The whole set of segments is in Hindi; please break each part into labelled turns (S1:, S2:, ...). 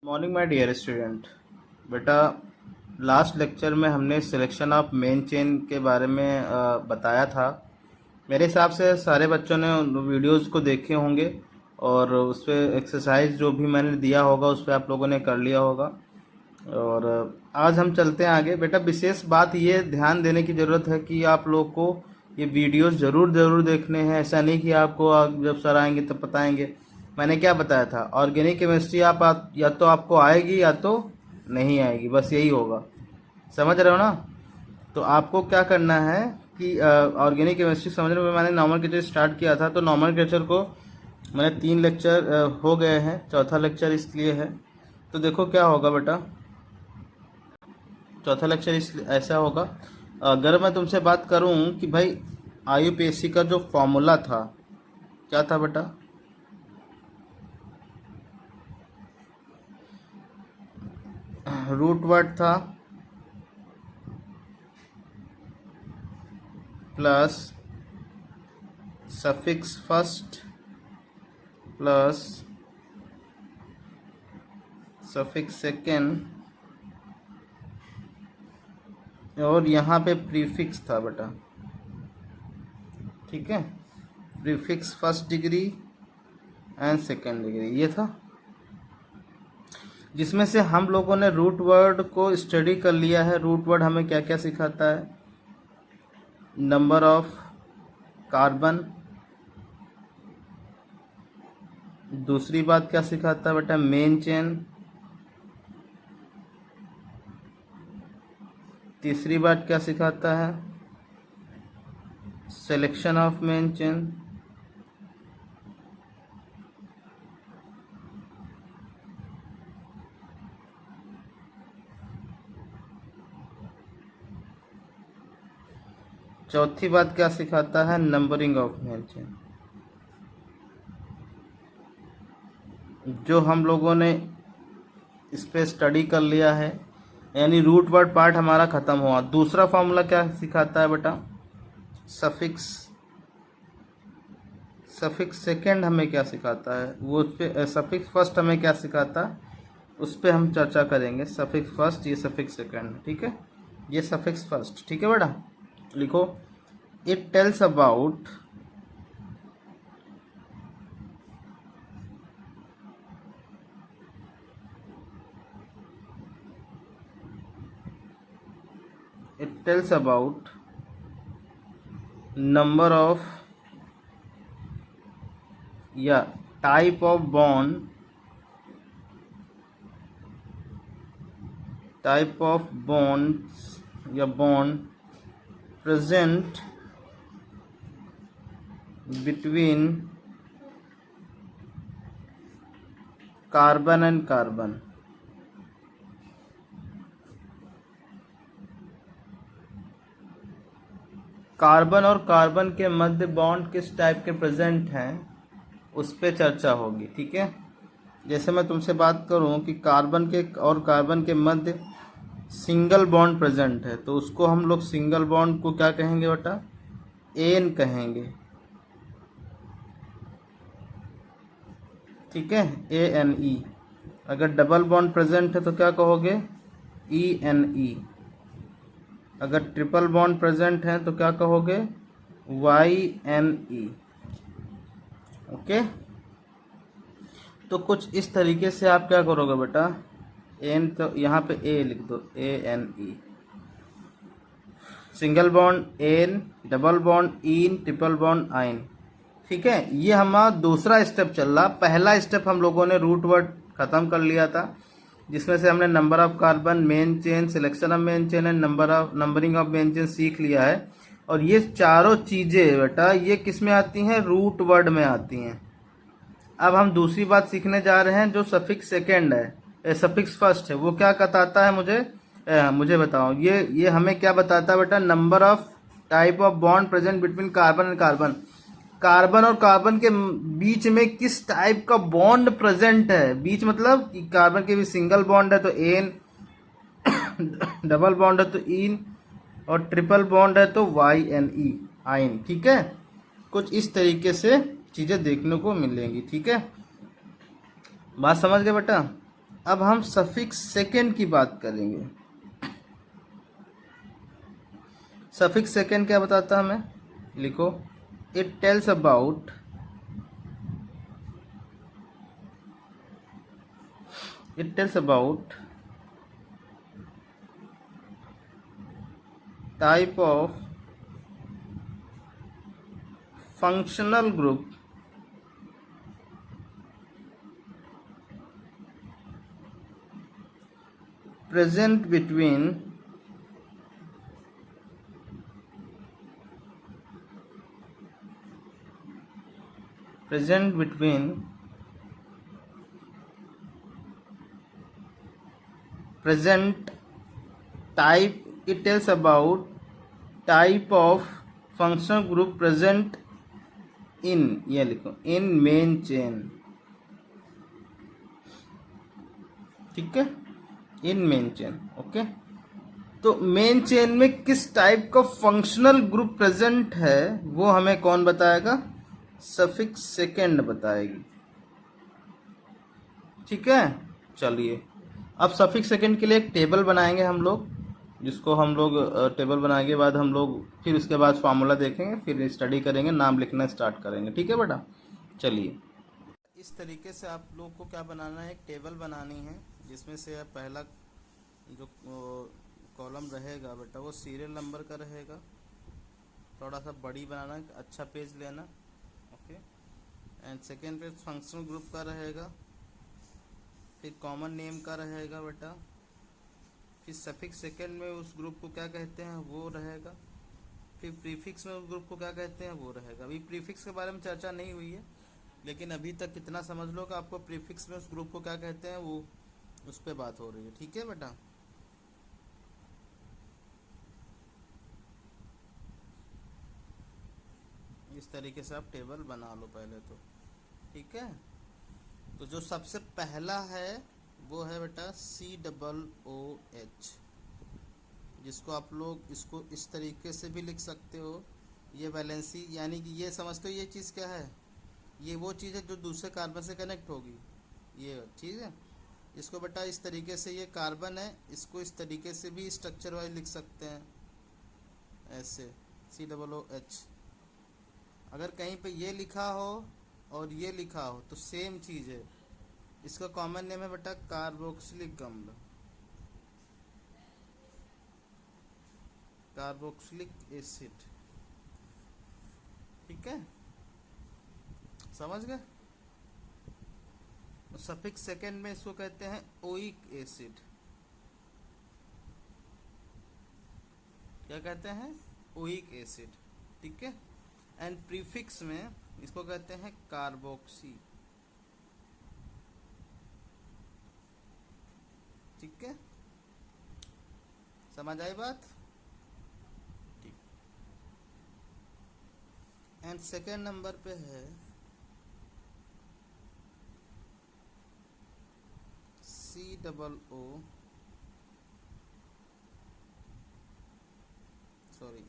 S1: Morning my dear student. बेटा, लास्ट लेक्चर में हमने सिलेक्शन ऑफ मेन चेन के बारे में बताया था। मेरे हिसाब से सारे बच्चों ने उन वीडियोस को देखे होंगे और उस पर एक्सरसाइज जो भी मैंने दिया होगा उस पर आप लोगों ने कर लिया होगा। और आज हम चलते हैं आगे। बेटा, विशेष बात ये ध्यान देने की ज़रूरत है कि आप लोग को ये वीडियोस ज़रूर देखने हैं। ऐसा नहीं कि आपको जब सर आएंगे तब बताएंगे। मैंने क्या बताया था, ऑर्गेनिक केमिस्ट्री आप या तो आपको आएगी या तो नहीं आएगी, बस यही होगा। समझ रहे हो ना? तो आपको क्या करना है कि ऑर्गेनिक केमिस्ट्री समझने में मैंने नॉमेनक्लेचर स्टार्ट किया था, तो नॉमेनक्लेचर को मैंने 3 लेक्चर हो गए हैं, चौथा लेक्चर इसलिए है। तो देखो क्या होगा बेटा, चौथा लेक्चर इस ऐसा होगा। अगर मैं तुमसे बात करूं कि भाई IUPAC का जो फॉर्मूला था, क्या था बेटा? रूट वर्ड था plus suffix first plus suffix second और यहाँ पे प्रीफिक्स था बेटा। ठीक है, prefix first degree and second degree ये था, जिसमें से हम लोगों ने रूट वर्ड को स्टडी कर लिया है। रूट वर्ड हमें क्या क्या सिखाता है? Number of carbon. दूसरी बात क्या सिखाता है बेटा? Main chain. तीसरी बात क्या सिखाता है? Selection of main chain. चौथी बात क्या सिखाता है? Numbering of main chain. जो हम लोगों ने इस पे स्टडी कर लिया है, यानी रूट वर्ड पार्ट हमारा खत्म हुआ। दूसरा फॉर्मूला क्या सिखाता है बेटा? सफिक्स। सफिक्स सेकेंड हमें क्या सिखाता है वो उस पर, सफिक्स फर्स्ट हमें क्या सिखाता है उस पर हम चर्चा करेंगे। सफिक्स फर्स्ट, ये सफिक्स सेकेंड। ठीक है, ये सफिक्स फर्स्ट। ठीक है बेटा, लिखो। It tells about number of या टाइप ऑफ बॉन्ड, या bond present between carbon and carbon. Carbon और कार्बन के मध्य बॉन्ड किस टाइप के प्रेजेंट हैं उस पर चर्चा होगी। ठीक है, जैसे मैं तुमसे बात करूं कि कार्बन के और कार्बन के मध्य सिंगल बॉन्ड प्रेजेंट है, तो उसको हम लोग सिंगल बॉन्ड को क्या कहेंगे बेटा? एन कहेंगे। ठीक है, ANE। अगर डबल बॉन्ड प्रेजेंट है तो क्या कहोगे? ENE। अगर ट्रिपल बॉन्ड प्रेजेंट है तो क्या कहोगे? YNE। ओके, तो कुछ इस तरीके से आप क्या करोगे बेटा? एन तो यहाँ पे A लिख दो, ANE। Single bond ane, double bond ene, triple bond yne. ठीक है, ये हमारा दूसरा स्टेप चल रहा। पहला स्टेप हम लोगों ने रूट वर्ड खत्म कर लिया था, जिसमें से हमने number of carbon, main chain, selection of main chain and numbering of main chain सीख लिया है। और ये चारों चीजें बेटा ये किस में आती हैं? रूट वर्ड में आती हैं। अब हम दूसरी बात सीखने जा रहे हैं, जो सफिक्स सेकेंड है, सफिक्स फर्स्ट है, वो क्या बताता है मुझे बताओ। ये हमें क्या बताता है बेटा? Number of type of bond present between carbon and carbon. Carbon और कार्बन के बीच में किस टाइप का बॉन्ड प्रेजेंट है? बीच मतलब कि कार्बन के भी सिंगल बॉन्ड है तो एन, डबल बॉन्ड है तो इन, और ट्रिपल बॉन्ड है तो YNE, आइन। ठीक है, कुछ इस तरीके से चीजें देखने को मिलेंगी। ठीक है, बात समझ गए बेटा? अब हम सफिक्स सेकेंड की बात करेंगे। सफिक्स सेकेंड क्या बताता है हमें, लिखो, it tells about type of functional group present between present type. It tells about type of functional group present in, ये लिखो, in main chain, ठीक है, इन मेन चेन। ओके, तो मेन चेन में किस टाइप का फंक्शनल ग्रुप प्रेजेंट है वो हमें कौन बताएगा, सफिक्स सेकेंड बताएगी। ठीक है, चलिए अब सफिक्स सेकेंड के लिए एक टेबल बनाएंगे हम लोग, जिसको हम लोग टेबल बनाने के बाद हम लोग फिर उसके बाद फार्मूला देखेंगे, फिर स्टडी करेंगे, नाम लिखना स्टार्ट करेंगे। ठीक है बेटा, चलिए इस तरीके से आप लोग को क्या बनाना है, एक टेबल बनानी है, जिसमें से पहला जो कॉलम रहेगा बेटा वो सीरियल नंबर का रहेगा, थोड़ा सा बड़ी बनाना, अच्छा पेज लेना। Okay, and second page functional group का रहेगा, फिर कॉमन नेम का रहेगा बेटा, फिर सफिक्स सेकेंड में उस ग्रुप को क्या कहते हैं वो रहेगा, फिर प्रीफिक्स में उस ग्रुप को क्या कहते हैं वो रहेगा। अभी प्रीफिक्स के बारे में चर्चा नहीं हुई है, लेकिन अभी तक कितना समझ लो कि आपको प्रीफिक्स में उस ग्रुप को क्या कहते हैं वो उस पर बात हो रही है। ठीक है बेटा, इस तरीके से आप टेबल बना लो पहले तो। ठीक है, तो जो सबसे पहला है वो है बेटा COOH, जिसको आप लोग इसको इस तरीके से भी लिख सकते हो, ये वैलेंसी, यानी कि ये समझते हो ये चीज़ क्या है, ये वो चीज़ है जो दूसरे कार्बन से कनेक्ट होगी, ये चीज़ है। इसको बेटा इस तरीके से, ये कार्बन है, इसको इस तरीके से भी स्ट्रक्चर वाइज लिख सकते हैं ऐसे, COOH। अगर कहीं पे ये लिखा हो और ये लिखा हो तो सेम चीज़ है। इसका कॉमन नेम है बेटा कार्बोक्सिलिक अम्ल, कार्बोक्सिलिक एसिड। ठीक है, समझ गए। सफिक्स सेकेंड में इसको कहते हैं ओइक एसिड, क्या कहते हैं, ओइक एसिड। ठीक है, एंड प्रीफिक्स में इसको कहते हैं कार्बोक्सी। ठीक है, समझ आई बात। ठीक, एंड सेकेंड नंबर पे है COO, सॉरी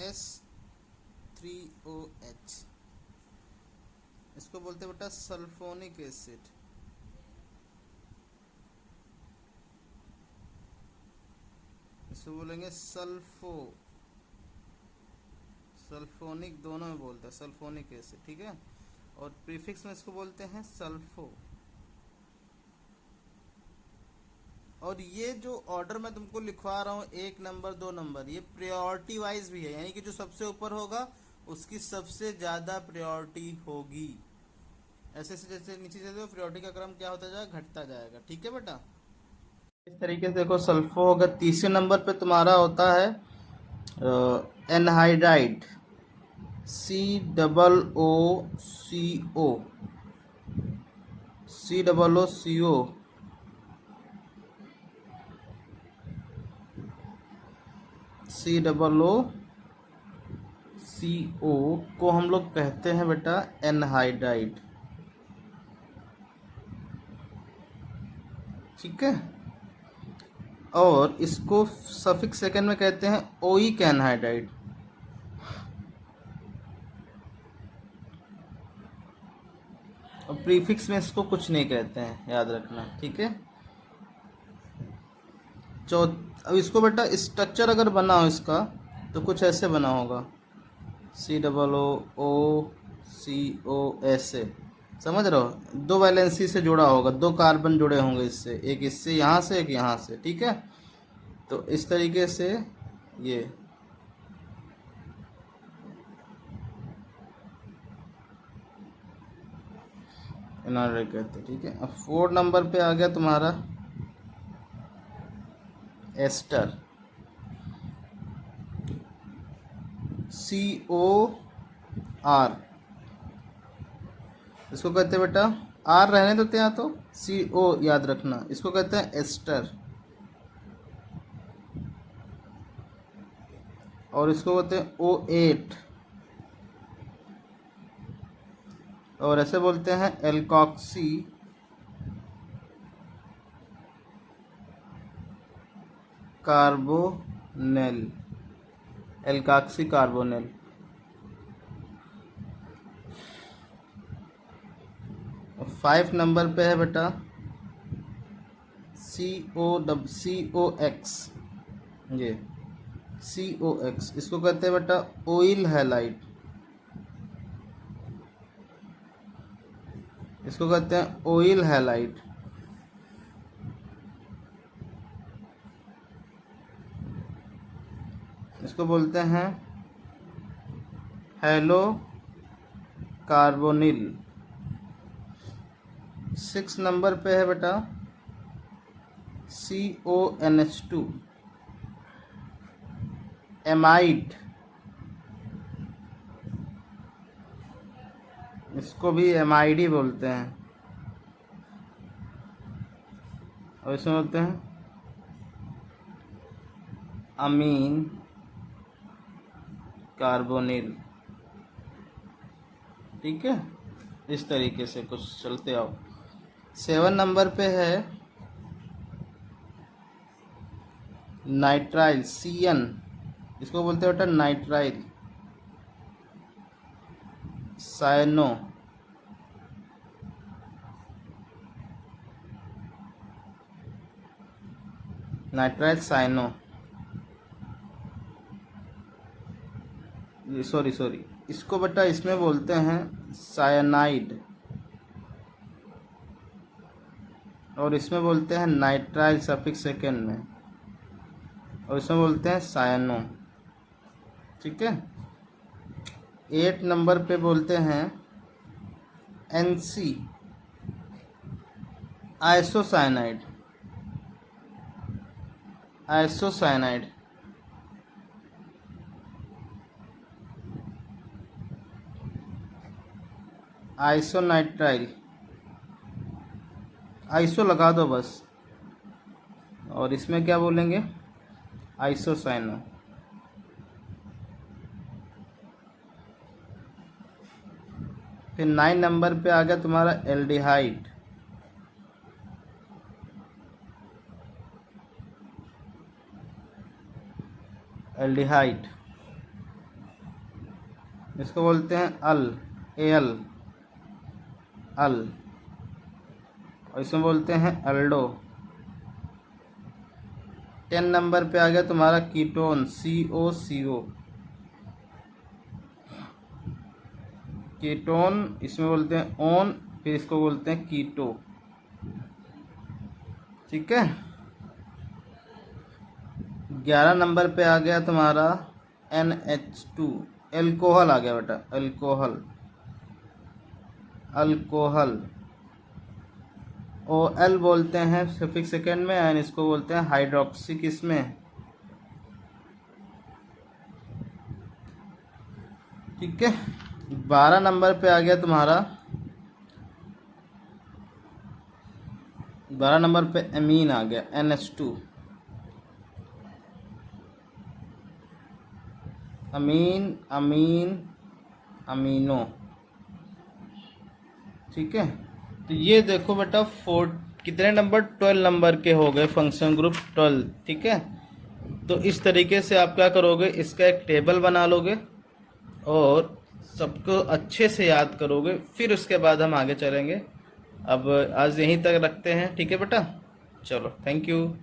S1: S3OH, इसको बोलते बेटा सल्फोनिक एसिड। इसको बोलेंगे सल्फोनिक, दोनों में बोलते हैं सल्फोनिक एसिड। ठीक है, और प्रीफिक्स में इसको बोलते हैं सल्फो। और ये जो ऑर्डर मैं तुमको लिखवा रहा हूँ 1 नंबर 2 नंबर, ये प्रायोरिटी वाइज भी है, यानी कि जो सबसे ऊपर होगा उसकी सबसे ज़्यादा प्रायोरिटी होगी। ऐसे से जैसे नीचे चले प्रायोरिटी का क्रम क्या होता जाएगा, घटता जाएगा। ठीक है बेटा, इस तरीके से देखो, सल्फो होगा तीसरे नंबर पे, तुम्हारा होता है एनहाइड्राइड, COOCO, COO को हम लोग कहते हैं बेटा एनहाइड्राइड। ठीक है, और इसको सफिक्स सेकेंड में कहते हैं ओइक एनहाइड्राइड। और प्रीफिक्स में इसको कुछ नहीं कहते हैं, याद रखना, ठीक है। अब इसको बेटा स्ट्रक्चर अगर बना हो इसका तो कुछ ऐसे बना होगा, COO ऐसे, समझ रहे हो, 2 वैलेंसी से जुड़ा होगा, 2 कार्बन जुड़े होंगे इससे, एक इससे यहाँ से एक यहाँ से, ठीक है। तो इस तरीके से ये इनऑर्डर कहते हैं, ठीक है। अब 4 नंबर पे आ गया तुम्हारा एस्टर, COR, इसको कहते हैं बेटा, आर रहने देते हैं तो CO याद रखना, इसको कहते हैं एस्टर, और इसको कहते हैं O8, और ऐसे बोलते हैं एल्कॉक्सी कार्बोनेल, एल्कॉक्सी कार्बोनेल। और 5 नंबर पे है बेटा COX, ये COX, इसको कहते हैं बेटा ऑयल हैलाइड, इसको कहते हैं ऑयल हैलाइड। इसको बोलते हैं हेलो कार्बोनिल। 6 नंबर पे है बेटा CONH2 एमाइड, इसको भी एमाइड ही बोलते हैं, और इसमें बोलते हैं अमीन कार्बोनिल, ठीक है। इस तरीके से कुछ चलते आओ। 7 नंबर पे है नाइट्राइल, CN, इसको बोलते हैं बेटा nitrile cyano, nitrile cyano, sorry, इसको बेटा इसमें बोलते हैं साइनाइड, और इसमें बोलते हैं नाइट्राइल सफिक्स सेकेंड में, और इसमें बोलते हैं साइनो, ठीक है। 8 नंबर पे बोलते हैं NC आइसोसाइनाइड, आइसोसाइनाइड, आइसोनाइट्राइल, आइसो लगा दो बस, और इसमें क्या बोलेंगे आइसोसाइनो। फिर 9 नंबर पे आ गया तुम्हारा एल्डिहाइड, एल्डिहाइड, इसको बोलते हैं AL, अल, और इसमें बोलते हैं अल्डो। 10 नंबर पे आ गया तुम्हारा कीटोन, COCO, कीटोन, इसमें बोलते हैं ओन, फिर इसको बोलते हैं कीटो, ठीक है। 11 नंबर पे आ गया तुम्हारा NH2, एल्कोहल आ गया बेटा, एल्कोहल, अल्कोहल, OL बोलते हैं सफिक्स सेकेंड में, एंड इसको बोलते हैं हाइड्रोक्सी, किसमें, ठीक है। 12 नंबर पे आ गया तुम्हारा, 12 नंबर पे अमीन आ गया, NH2, अमीन, अमीन, अमीनो, ठीक है। तो ये देखो बेटा कितने नंबर, 12 नंबर के हो गए फंक्शन ग्रुप 12, ठीक है। तो इस तरीके से आप क्या करोगे, इसका एक टेबल बना लोगे, और सबको अच्छे से याद करोगे, फिर उसके बाद हम आगे चलेंगे। अब आज यहीं तक रखते हैं, ठीक है बेटा? चलो, थैंक यू।